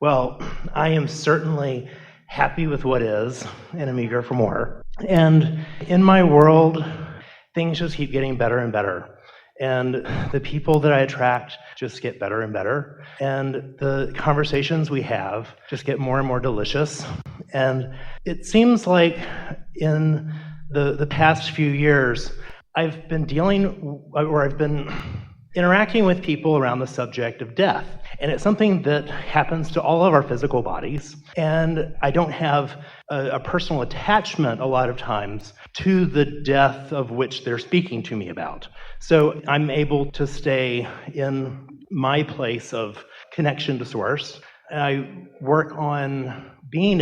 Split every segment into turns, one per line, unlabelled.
Well, I am certainly happy with what is, and I'm eager for more. And in my world, things just keep getting better and better. And the people that I attract just get better and better. And the conversations we have just get more and more delicious. And it seems like in the past few years, I've been interacting with people around the subject of death. And it's something that happens to all of our physical bodies. And I don't have a personal attachment a lot of times to the death of which they're speaking to me about. So I'm able to stay in my place of connection to Source. I work on being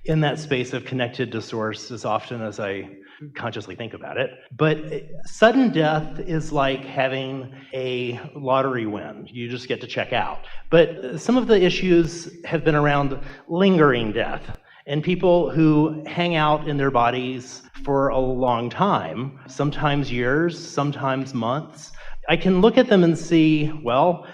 in that space of connected to Source as often as I consciously think about it. But sudden death is like having a lottery win. You just get to check out. But some of the issues have been around lingering death and people who hang out in their bodies for a long time, sometimes years, sometimes months. I can look at them and see, well,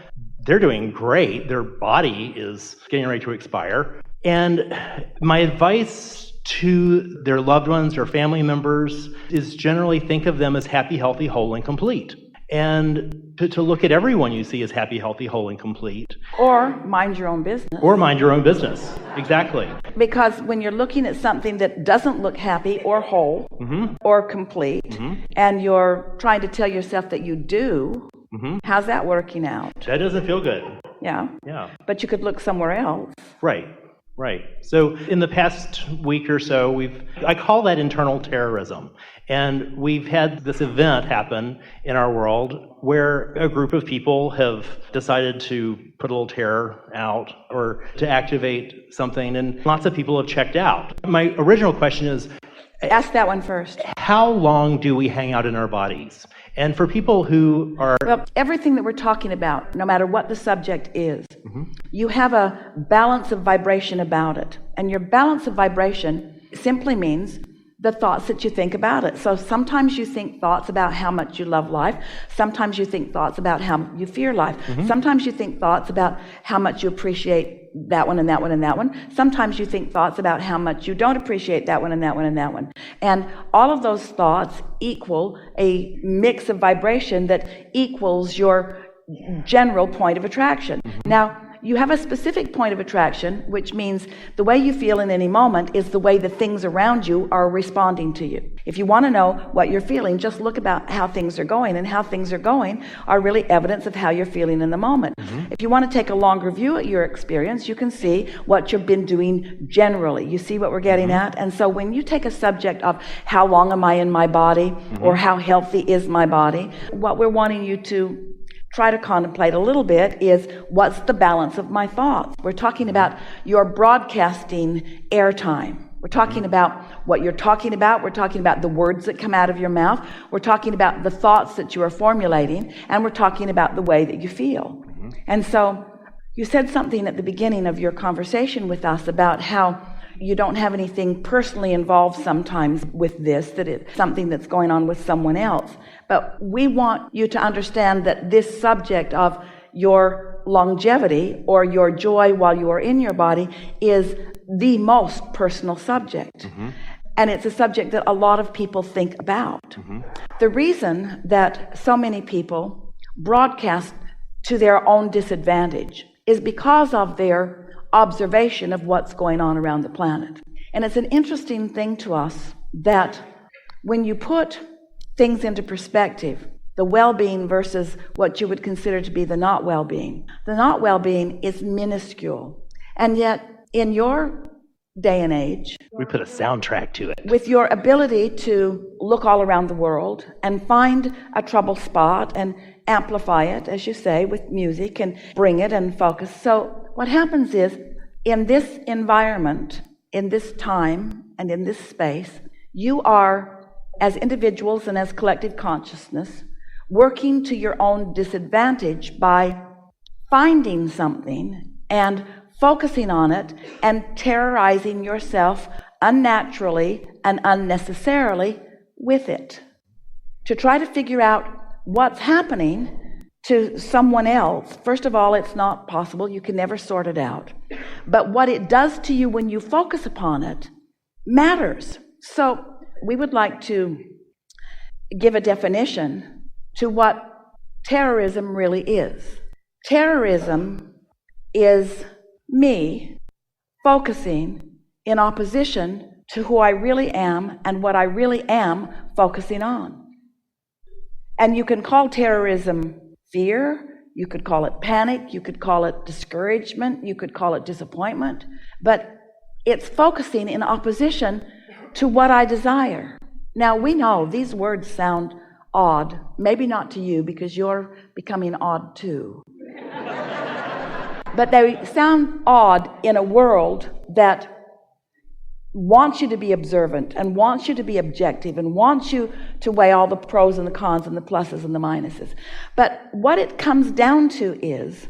they're doing great. Their body is getting ready to expire. And my advice to their loved ones or family members is generally think of them as happy, healthy, whole, and complete. And to look at everyone you see as happy, healthy, whole, and complete.
Or mind your own business.
Or mind your own business, exactly.
Because when you're looking at something that doesn't look happy or whole or complete, and you're trying to tell yourself that you do, how's that working out?
That doesn't feel good.
Yeah. But you could look somewhere else.
Right. So in the past week or so, I call that internal terrorism. And we've had this event happen in our world where a group of people have decided to put a little terror out or to activate something, and lots of people have checked out. My original question is,
ask that one first.
How long do we hang out in our bodies? And for people who are...
Well, everything that we're talking about, no matter what the subject is, you have a balance of vibration about it. And your balance of vibration simply means the thoughts that you think about it. So sometimes you think thoughts about how much you love life. Sometimes you think thoughts about how you fear life. Sometimes you think thoughts about how much you appreciate that one and that one and that one. Sometimes you think thoughts about how much you don't appreciate that one and that one and that one. And all of those thoughts equal a mix of vibration that equals your general point of attraction. Now, you have a specific point of attraction, which means the way you feel in any moment is the way the things around you are responding to you. If you want to know what you're feeling, just look about how things are going, and how things are going are really evidence of how you're feeling in the moment. If you want to take a longer view at your experience, you can see what you've been doing generally. You see what we're getting at? And so when you take a subject of how long am I in my body, or how healthy is my body, what we're wanting you to try to contemplate a little bit is, what's the balance of my thoughts? We're talking about your broadcasting airtime. We're talking about what you're talking about. We're talking about the words that come out of your mouth. We're talking about the thoughts that you are formulating. And we're talking about the way that you feel. And so you said something at the beginning of your conversation with us about how you don't have anything personally involved sometimes with this, that it's something that's going on with someone else. But we want you to understand that this subject of your longevity or your joy while you are in your body is the most personal subject. And it's a subject that a lot of people think about. The reason that so many people broadcast to their own disadvantage is because of their observation of what's going on around the planet. And it's an interesting thing to us that when you put things into perspective, the well-being versus what you would consider to be the not well-being is minuscule. And yet, in your day and age,
we put a soundtrack to it.
With your ability to look all around the world and find a trouble spot and amplify it, as you say, with music and bring it and focus. So what happens is, in this environment, in this time, and in this space, you are, as individuals and as collective consciousness, working to your own disadvantage by finding something and focusing on it and terrorizing yourself unnaturally and unnecessarily with it, to try to figure out what's happening to someone else, first of all, it's not possible. You can never sort it out. But what it does to you when you focus upon it matters. So we would like to give a definition to what terrorism really is. Terrorism is me focusing in opposition to who I really am and what I really am focusing on. And you can call terrorism fear, you could call it panic, you could call it discouragement, you could call it disappointment, but it's focusing in opposition to what I desire. Now we know these words sound odd, maybe not to you because you're becoming odd too. But they sound odd in a world that wants you to be observant and wants you to be objective and wants you to weigh all the pros and the cons and the pluses and the minuses. But what it comes down to is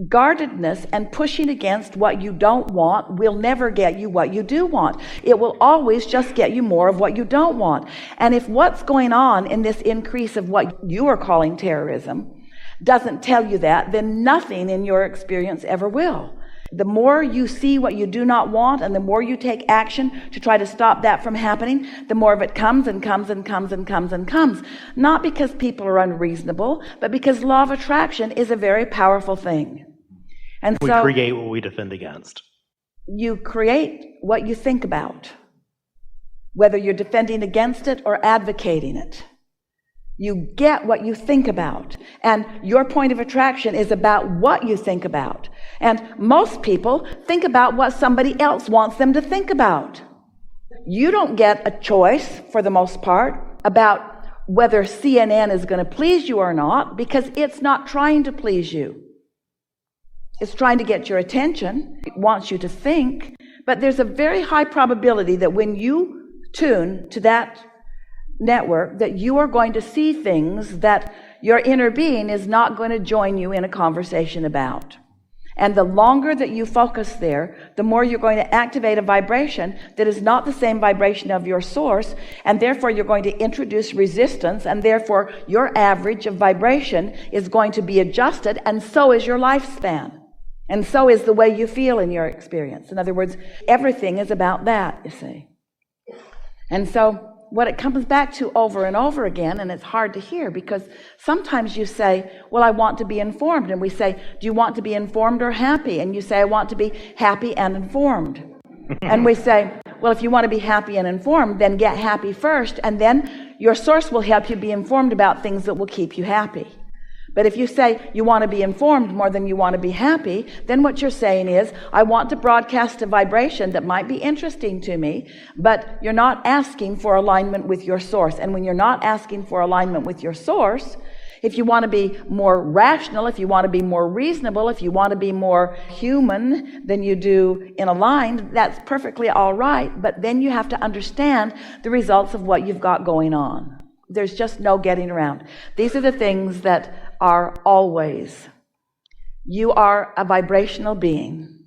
guardedness and pushing against what you don't want will never get you what you do want. It will always just get you more of what you don't want. And if what's going on in this increase of what you are calling terrorism doesn't tell you that, then nothing in your experience ever will. The more you see what you do not want and the more you take action to try to stop that from happening, the more of it comes and comes and comes and comes and comes. Not because people are unreasonable, but because law of attraction is a very powerful thing. And
we
so
create what we defend against.
You create what you think about, whether you're defending against it or advocating it. You get what you think about, and your point of attraction is about what you think about. And most people think about what somebody else wants them to think about. You don't get a choice, for the most part, about whether CNN is going to please you or not, because it's not trying to please you. It's trying to get your attention. It wants you to think, but there's a very high probability that when you tune to that network, that you are going to see things that your inner being is not going to join you in a conversation about. And the longer that you focus there, the more you're going to activate a vibration that is not the same vibration of your source, and therefore you're going to introduce resistance, and therefore your average of vibration is going to be adjusted, and so is your lifespan. And so is the way you feel in your experience. In other words, everything is about that, you see. And so what it comes back to over and over again, and it's hard to hear because sometimes you say, well, I want to be informed. And we say, do you want to be informed or happy? And you say, I want to be happy and informed. And we say, well, if you want to be happy and informed, then get happy first. And then your source will help you be informed about things that will keep you happy. But if you say you want to be informed more than you want to be happy, then what you're saying is, I want to broadcast a vibration that might be interesting to me, but you're not asking for alignment with your source. And when you're not asking for alignment with your source, if you want to be more rational, if you want to be more reasonable, if you want to be more human than you do in aligned, that's perfectly all right. But then you have to understand the results of what you've got going on. There's just no getting around. These are the things that are always. You are a vibrational being,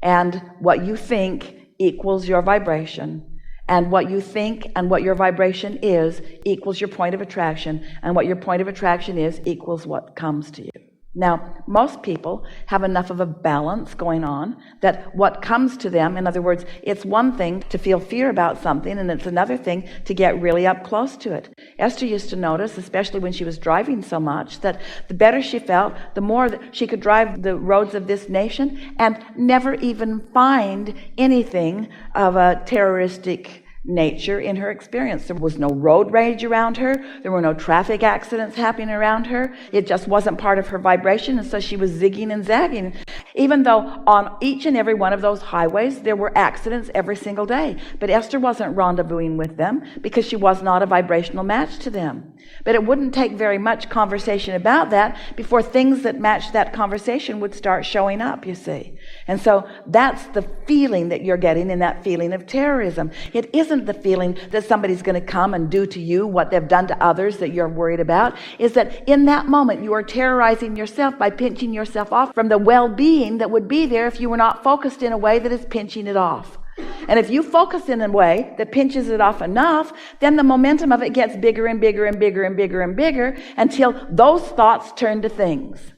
and what you think equals your vibration, and what you think and what your vibration is equals your point of attraction, and what your point of attraction is equals what comes to you. Now, most people have enough of a balance going on that what comes to them, in other words, it's one thing to feel fear about something, and it's another thing to get really up close to it. Esther used to notice, especially when she was driving so much, that the better she felt, the more that she could drive the roads of this nation and never even find anything of a terroristic nature in her experience. There was no road rage around her. There were no traffic accidents happening around her. It just wasn't part of her vibration, and so she was zigging and zagging. Even though on each and every one of those highways there were accidents every single day. But Esther wasn't rendezvousing with them because she was not a vibrational match to them. But it wouldn't take very much conversation about that before things that matched that conversation would start showing up, you see. And so that's the feeling that you're getting in that feeling of terrorism. It isn't the feeling that somebody's going to come and do to you what they've done to others that you're worried about. Is that in that moment you are terrorizing yourself by pinching yourself off from the well-being that would be there if you were not focused in a way that is pinching it off. And if you focus in a way that pinches it off enough, then the momentum of it gets bigger and bigger and bigger and bigger and bigger until those thoughts turn to things.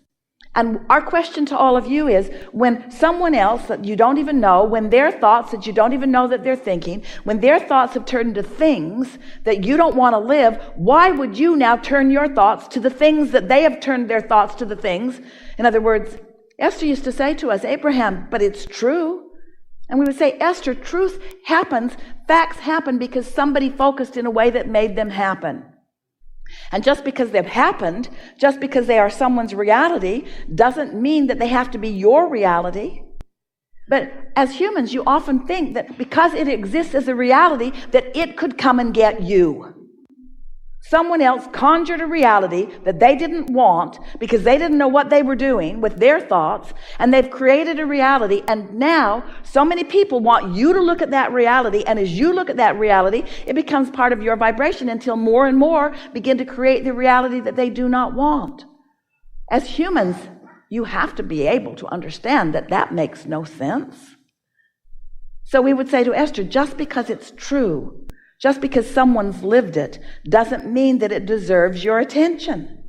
And our question to all of you is, when someone else that you don't even know, when their thoughts that you don't even know that they're thinking, when their thoughts have turned into things that you don't want to live, why would you now turn your thoughts to the things that they have turned their thoughts to the things? In other words, Esther used to say to us, Abraham, but it's true. And we would say, Esther, truth happens, facts happen because somebody focused in a way that made them happen. And just because they've happened, just because they are someone's reality, doesn't mean that they have to be your reality. But as humans, you often think that because it exists as a reality, that it could come and get you. Someone else conjured a reality that they didn't want because they didn't know what they were doing with their thoughts, and they've created a reality, and now so many people want you to look at that reality, and as you look at that reality, it becomes part of your vibration until more and more begin to create the reality that they do not want. As humans, you have to be able to understand that that makes no sense. So we would say to Esther, just because it's true, just because someone's lived it, doesn't mean that it deserves your attention.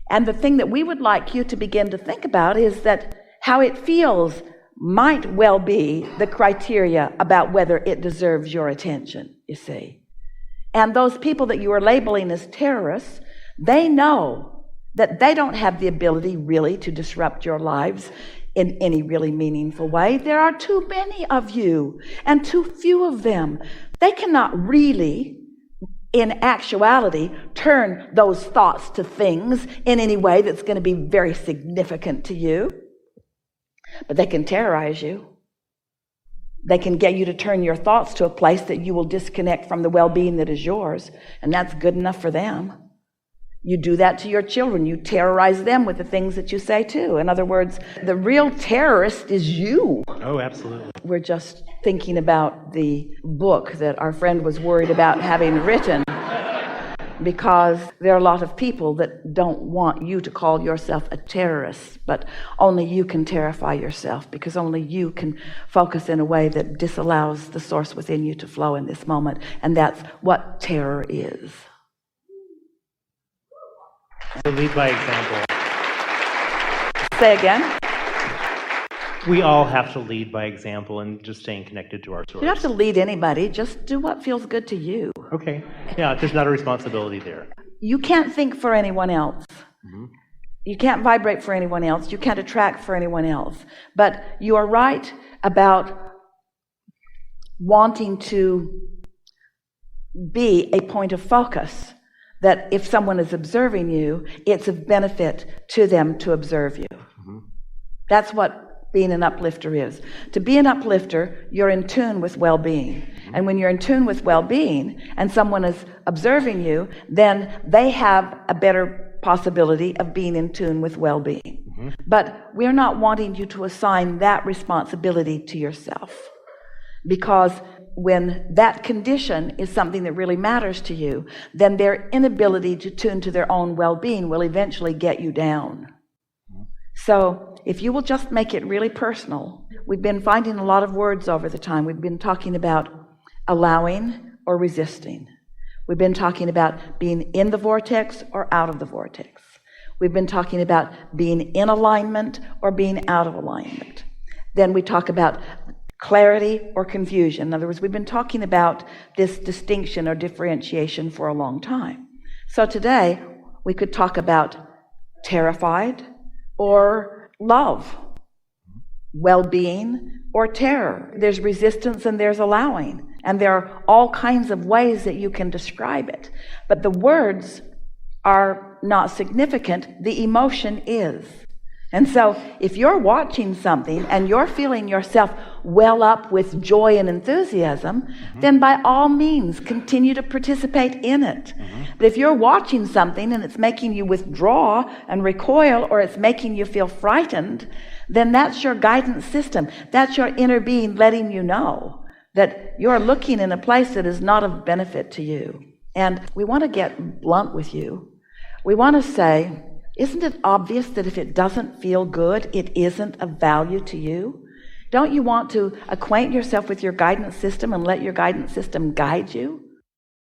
And the thing that we would like you to begin to think about is that how it feels might well be the criteria about whether it deserves your attention, you see. And those people that you are labeling as terrorists, they know that they don't have the ability really to disrupt your lives in any really meaningful way. There are too many of you and too few of them. They cannot really, in actuality, turn those thoughts to things in any way that's going to be very significant to you. But they can terrorize you. They can get you to turn your thoughts to a place that you will disconnect from the well-being that is yours, and that's good enough for them. You do that to your children. You terrorize them with the things that you say too. In other words, the real terrorist is you.
Oh, absolutely.
We're just thinking about the book that our friend was worried about having written, because there are a lot of people that don't want you to call yourself a terrorist, but only you can terrify yourself, because only you can focus in a way that disallows the source within you to flow in this moment. And that's what terror is.
So lead by example.
Say again?
We all have to lead by example and just staying connected to our source.
You don't have to lead anybody. Just do what feels good to you.
Okay. Yeah, there's not a responsibility there.
You can't think for anyone else. Mm-hmm. You can't vibrate for anyone else. You can't attract for anyone else. But you are right about wanting to be a point of focus, that if someone is observing you, it's of benefit to them to observe you. Mm-hmm. That's what being an uplifter is. To be an uplifter, you're in tune with well-being. Mm-hmm. And when you're in tune with well-being and someone is observing you, then they have a better possibility of being in tune with well-being. Mm-hmm. But we're not wanting you to assign that responsibility to yourself, because when that condition is something that really matters to you, then their inability to tune to their own well-being will eventually get you down. So if you will just make it really personal, we've been finding a lot of words over the time. We've been talking about allowing or resisting. We've been talking about being in the vortex or out of the vortex. We've been talking about being in alignment or being out of alignment. Then we talk about clarity or confusion. In other words, we've been talking about this distinction or differentiation for a long time. So today, we could talk about terrified or love, well-being or terror. There's resistance and there's allowing. And there are all kinds of ways that you can describe it. But the words are not significant. The emotion is. And so if you're watching something and you're feeling yourself well up with joy and enthusiasm, mm-hmm. then by all means continue to participate in it. Mm-hmm. But if you're watching something and it's making you withdraw and recoil, or it's making you feel frightened, then that's your guidance system. That's your inner being letting you know that you're looking in a place that is not of benefit to you. And we want to get blunt with you. We want to say, isn't it obvious that if it doesn't feel good, it isn't of value to you? Don't you want to acquaint yourself with your guidance system and let your guidance system guide you?